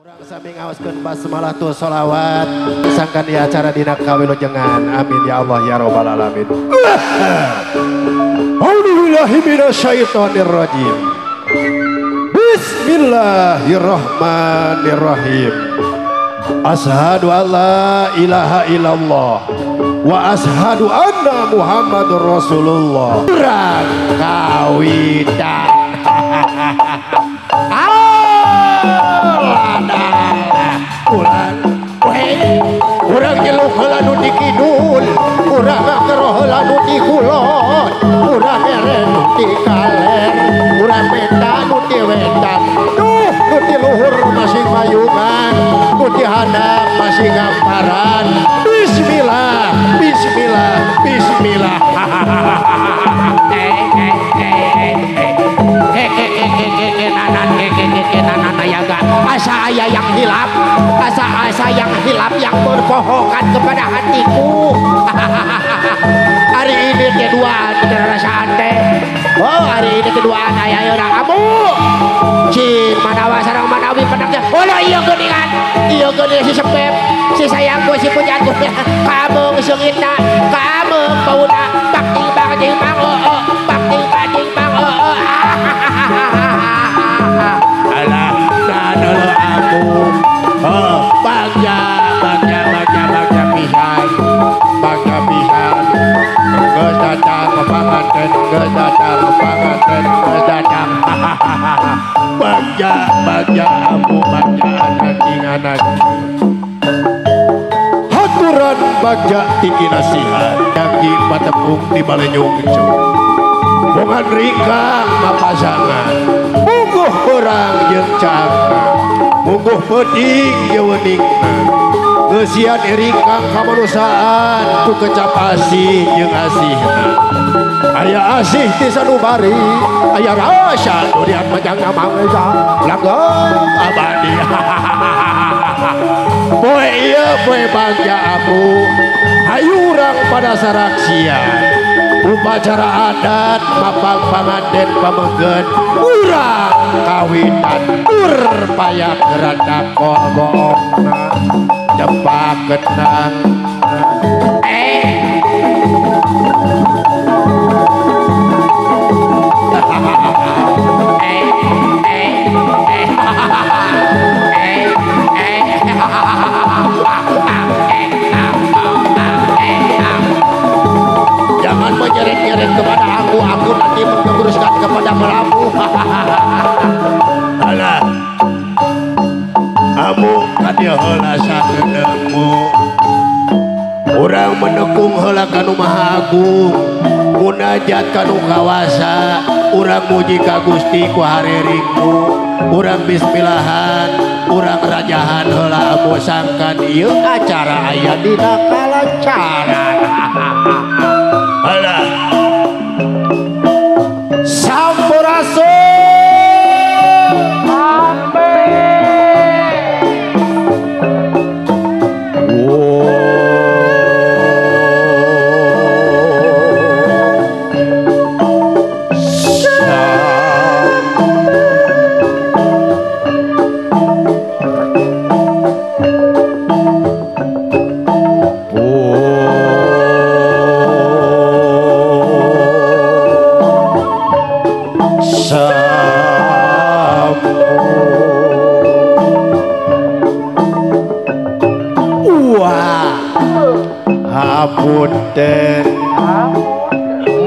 Urang sami ngaoskeun basmalah tu sholawat sangkan di acara dina kawilujengan. Amin ya Allah ya rabbal alamin. A'udzubillahi minasyaitonir rajim. Bismillahirrahmanirrahim. Asyhadu an la ilaha illallah wa asyhadu anna Muhammadur Rasulullah. Urang kawitan. Urang jeluk heula nu di kidul, urang ngageroh heula nu di kulon, urang ere nu di kaler, urang menda nu di wetan, nu di luhur masih payungan, nu di handap masih gamparan. Bismillah, bismillah, bismillah. Asa aya yang hilap, asa yang hilap yang berbohongan kepada hatiku. Hari ini keduaan perasaan teh. Oh, hari ini keduaan aya orang kamu. Cing manawa sareng manawi penaknya. Oh, iya geuningan. Iya geuning si sepep, si sayangku, si pujanku. Kamu seungitna, kamu pauna bakti bakting bang oh, bakti bakting bang oh. Alah, dulu aku bangga pisan, bangga pisan. Geus datang ke panganten, geus datang ke panganten, geus datang. Bangga amu, bangga anak. Haturan bangga tinggi nasihat, kaki patepung di balenyung kecu. Bungan rika mapasangan, mungguh orang jeung cakra, mungguh peding jeweningna, geusian rika kamanusan tu kecap asih jeung asihna. Aya asih ti sanubari, aya rasa nu diat majangna mangsa langgeng abadi. Poe ieu poe bangga amu, hayu urang pada saraksian. Upacara adat mapang panganten pamenggeun urang kawitan payak geranda kogookna jepakeunna menyeret-nyeret kepada aku nanti mengeburuskan kepada melamu. Alah, amu kadia heula sakedeungmu, urang menekung heula kanu Maha Agung, munajat kanu kawasa, urang muji ka Gusti ku hareringmu, urang bismillahan, urang rajahan heula amu sangkan ieu acara aya dina kalancaran. Alah, sampurasun Punten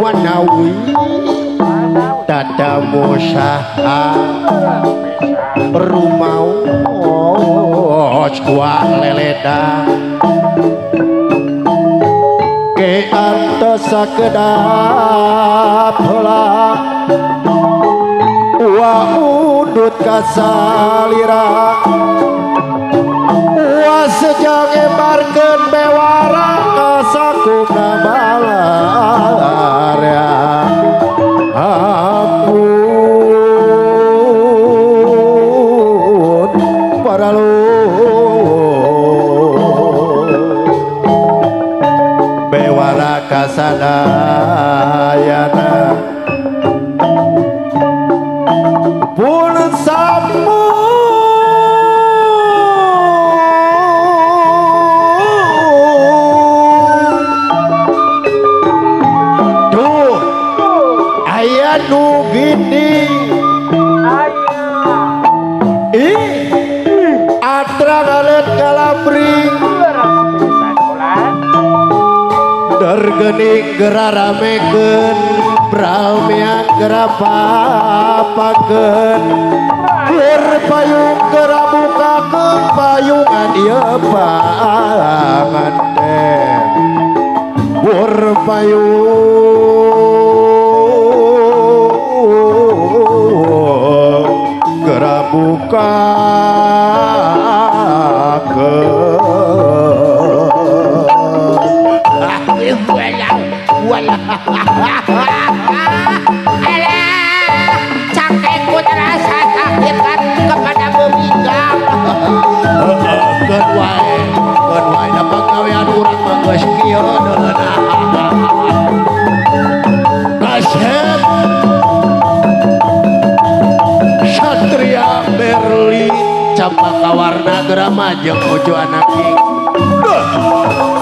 manawi tadamu saha rumaos kuat leleda ke antos sakedap heula wa udut kasalira wa sejang embarkeun bewara sakuna malarya ampun para bewara kasadayana pun sampun nu gini atra ngalet kalabring dargening geraramekeun brahmya gerapapakeun berpayung gerabukakeun payungan ieu panganten berpayung gerabukakeun cangkengku terasa sakit kan kepada meminggang. Keun wae da pagawean urang mah geus kieu deuna. Kasep Satria Berlin Campakawarna Gera Majeng Uju Anaking.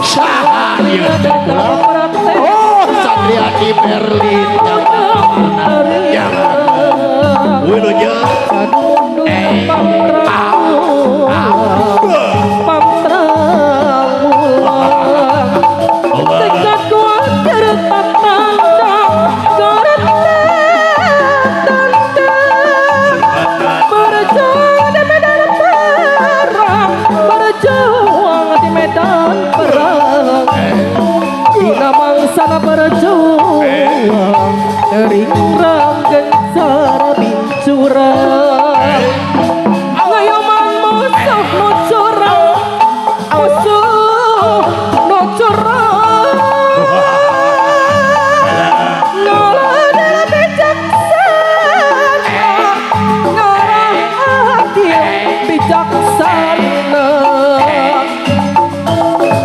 Saha ieu teh kula? Oh, Satria di Berlin Campakawarna. Yang Wilunya dari kurang gencar bincurang ngayaman musuh nu curang musuh nu curang ngaladana bijaksana ngarang hati bijaksana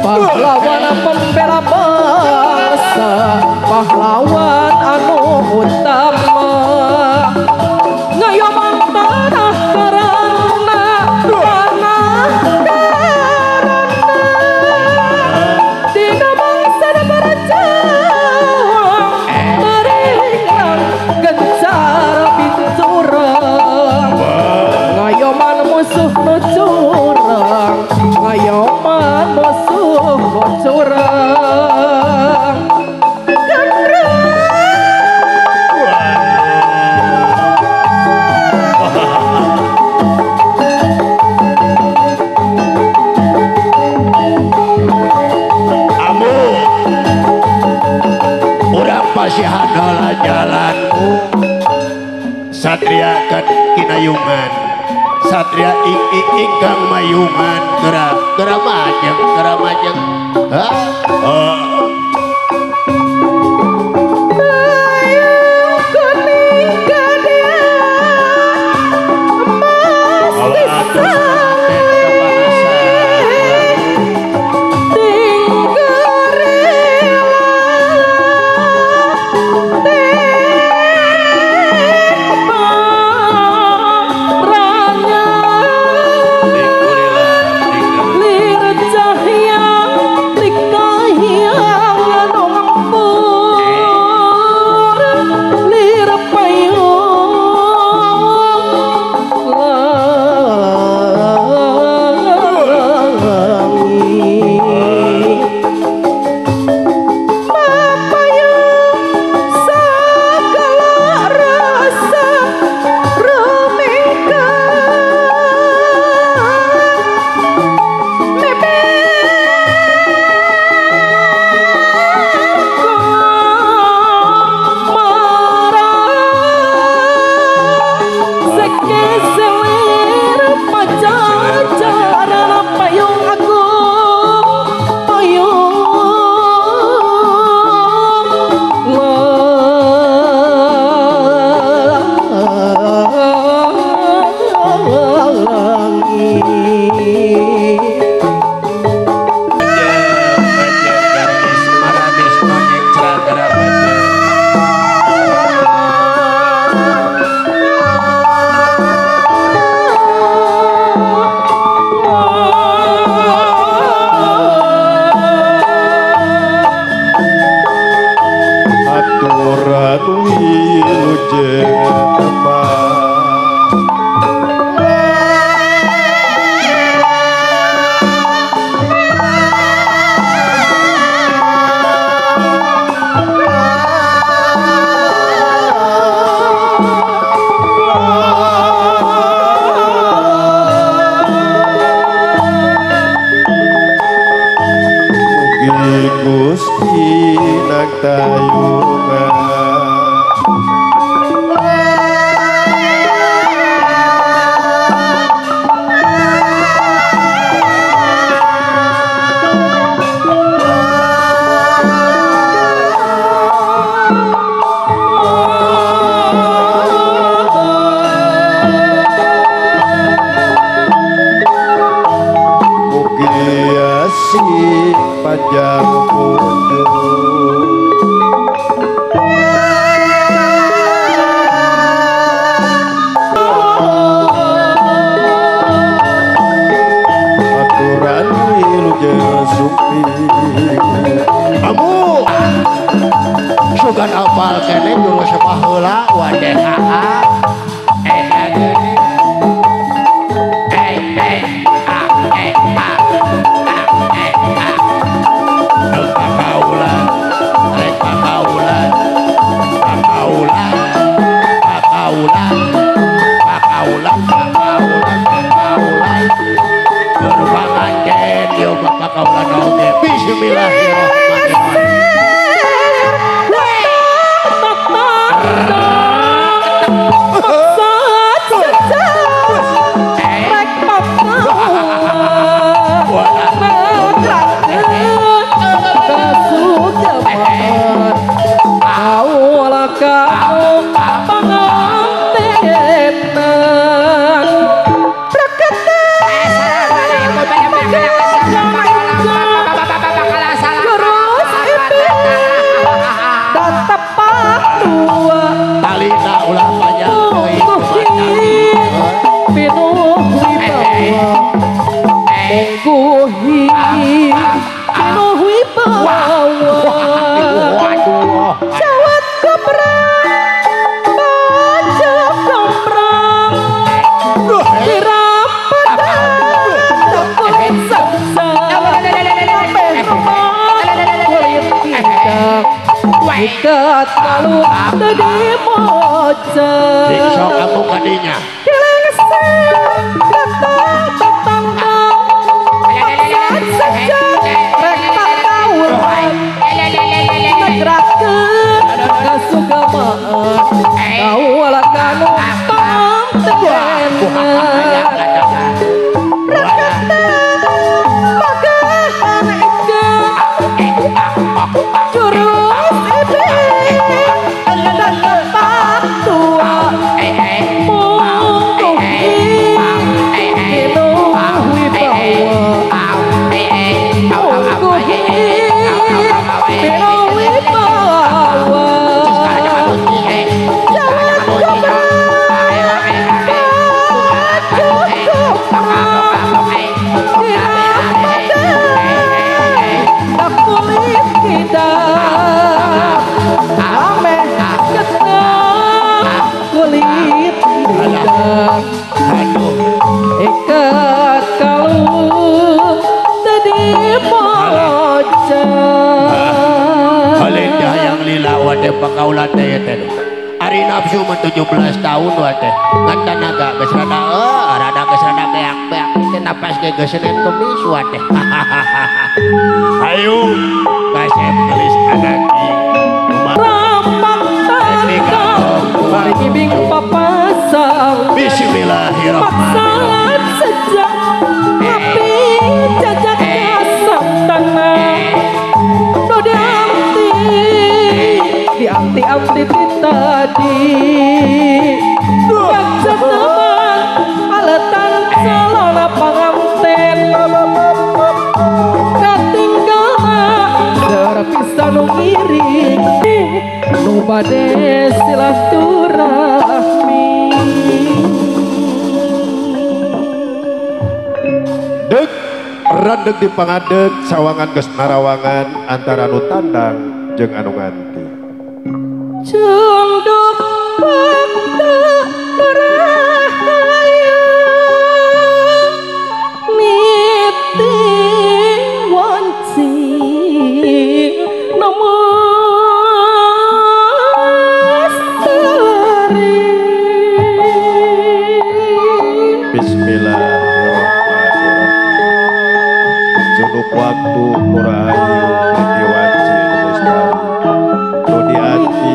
pahlawan pembela bangsa pahlawan anu utama ngayoman tanah karana dina bangsa da berjuang meringan gencar bincurang ngayoman musuh nu curang ngayoman musuh nu curang Sihanala jalanmu Satria kan kinayungan Satria ingkang mayungan gera majeng sing panjang kunjung aturan wilujeng supi kamu sugan apal kene jurus baheula wadeh Ikat kalu tadi moja sok kamu kadinya pakaulan teh teh ari nafsu mah 17 tahun wae ngan tanaga geus rada beak-beak teh napas ge geus senen kemis wae ayo kasep gelis anaki mari kibing papasang bismillahirrahmanirrahim sejak api jajak asam tangan diamti tadi ngajak teman aletan salona panganten katinggana terpisah nu iri nu bade silaturahmi dek redeg di pangadeg sawangan geus narawangan antara anu tandang jeung anu nganti cunduk waktu berahaya niti wanci namastari bismillahirrahmanirrahim cunduk waktu murahayu niti wanci namastari nu dianti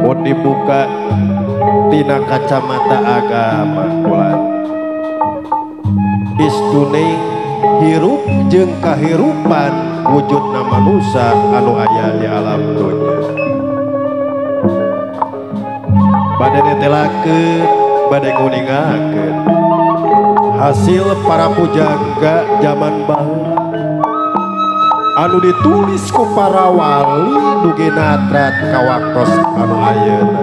mau dibuka tina kacamata agama bulan istuning hirup jeung kahirupan wujudna manusia anu aya di alam dunya bade netelakeun bade nguningakeun hasil para pujaga zaman baheula anu ditulis ku para wali dugi natrat kawaktos anu ayeuna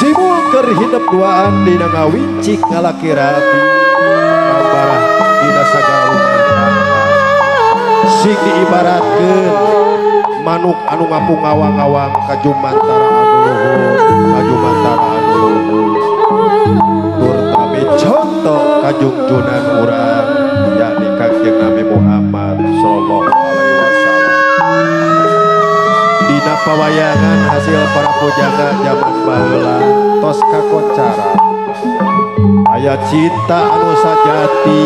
simul keur hidup duaan dina ngawincik ngalaki rabi kabarah dina sagala rumah tangga sing diibaratkeun manuk anu ngapung ngawang-ngawang ka jumantara anu luhur ka jumantara anu luhur tur tami contoh ka junjunan urang yakni Kangjeng Nabi Muhammad sallallahu alaihi wasallam dina pawayangan hasil para pujaga zaman baheula tos kakoncara aya cinta anu sajati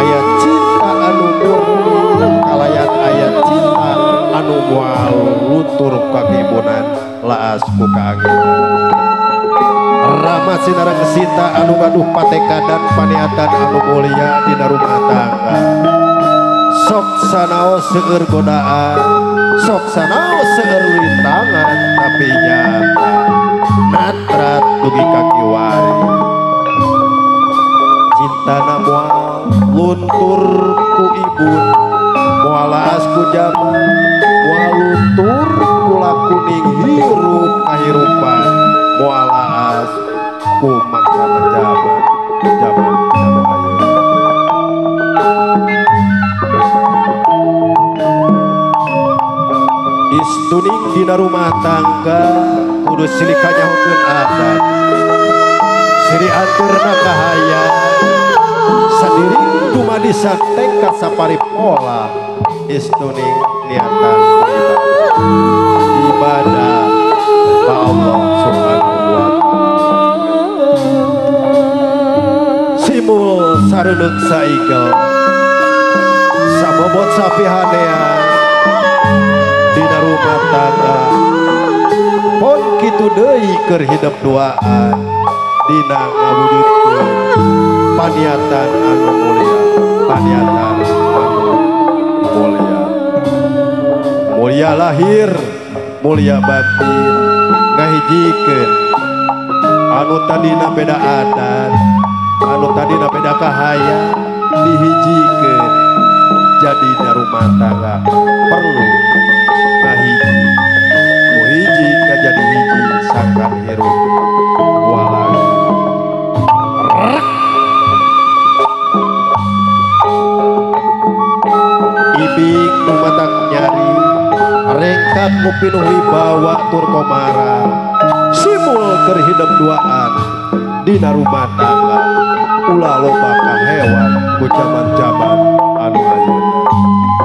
aya cinta anu murni kalayan aya cinta anu moal lutur kakibunan laas ku kaangin Rama sinareng Sinta anu gaduh patekadan paniatan anu mulia dina rumah tangga sok sanaos seueur godaan sok sanaos seueur lintangan tapi nyata natrat dugi kaki wari cintana moal luntur ku ibun moal laas ku jaman moal luntur kula kuning hirup kahirupan moal laas ku maksana jaman anu ayeuna istuning dina rumah tangga kudu silih kanyahokeun adat siri anturna kahaya sadiri dumadi santeng ka sapari pola istuning niatan ibadah ka Allah subhanahu wa ta'ala simul sareneuk saigel sabobot sapihanean dina rumah tangga pon kitu deui keur hidup duaan dina ngawujudkeun paniatan anu mulia paniatan anu mulia mulia lahir mulia batin ngahijikeun anu tadina beda adat anu tadina beda kahaya dihijikeun jadi rumah tangga perlu ngahiji muhiji kajadi hiji sangkan hirup walang ibing numatak nyari rengkat mupinuh wibawa tur komara simul keur hidup duaan dina rumah tangga ulah loba ka hewan ku jaman-jaman anu ayeuna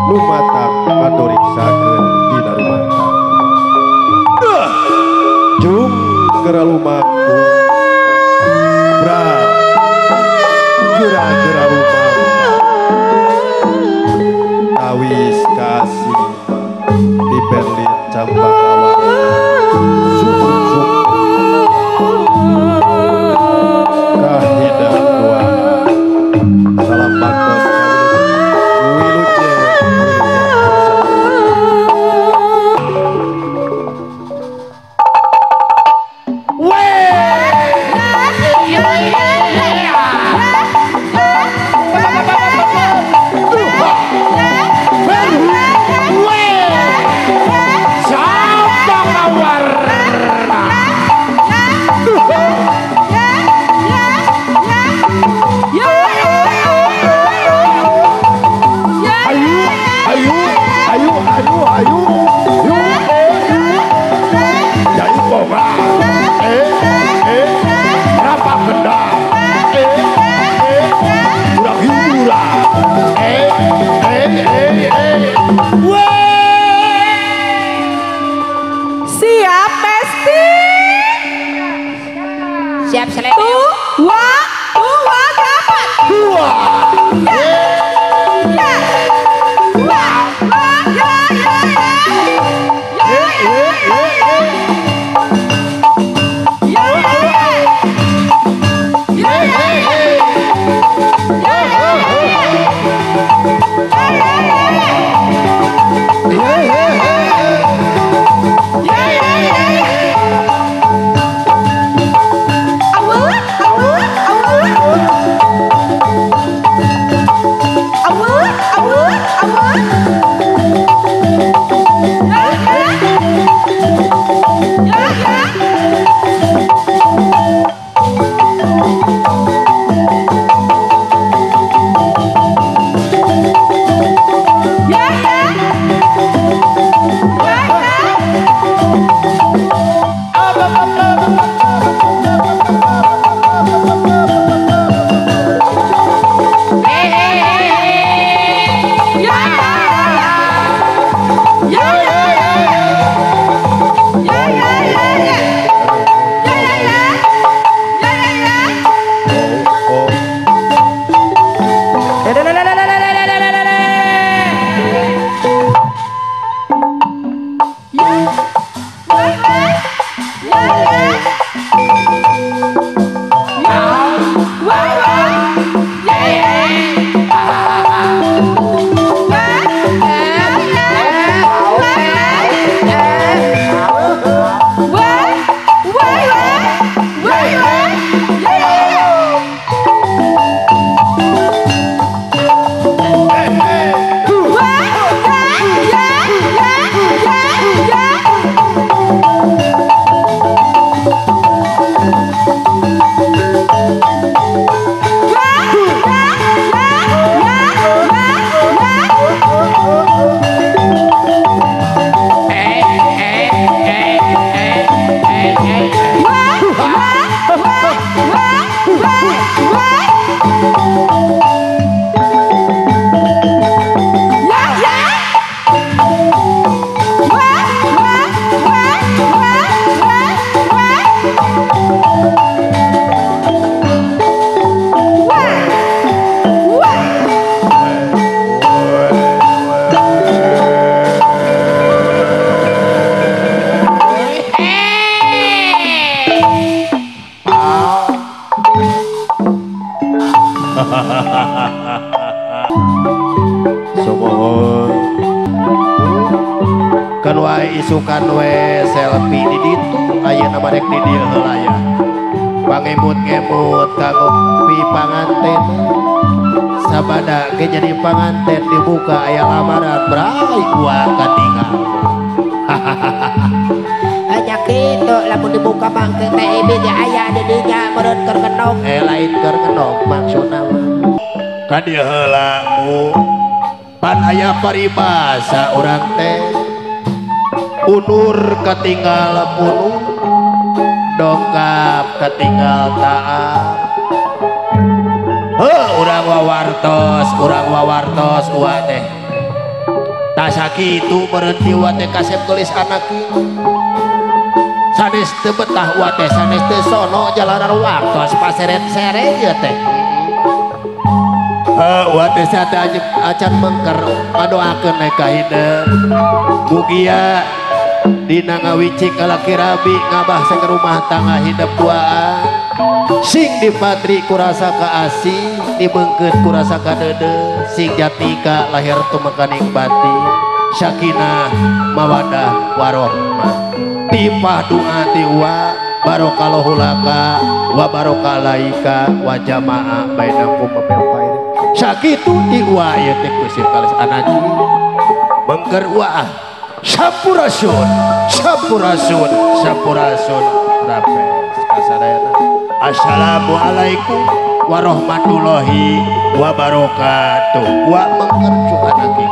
lumatak kadoriksakeun dina rumah tangga jung geura lumaku berat geura-geura rumah awis kasih di Berlin Cambakawan sungguh kahidan doa salam bakos wiluje Ciao. Sumohon kan wae isukan we selfie di ditu ayeuna mah rek di dieu heula ya pangemut-ngemut kanggo pi panganten sabada ke jadi panganten dibuka aya lamaran bray gua katinggal hanya gitu lamun dibuka mangke teh ibi ge aya di dinya meureun keur ngenog lain keur ngenog maksudna ka dieu heula pan aya paribasa urang teh unur ketinggal punung dongkap ketinggal taat urang wawartos uwa teh tak sakitu berhenti uwa teh kasep tulis anak sanes teu betah uwa teh sanes teu sono jalanan wartos paseret-seret ya teh uwa teh sate acan mengker ngadoakeun ka hideung mugia dina ngawicik kalaki rabi ngabah sang rumah tangga hidup duaan sing dipatri kurasa ka asih dibengkeut kurasa ka dede sing jatika lahir tumekaning batin sakinah mawadah warohmah tipah doa tiwa barokah lohulaka wa barokah laika wa jamaah bainakum bil khair sakitu tiwa ieu teh kusir kalis anaji bengker uah Sampurasun rapes kasadayana. Assalamualaikum warahmatullahi wabarakatuh. Wa mengkercu anaki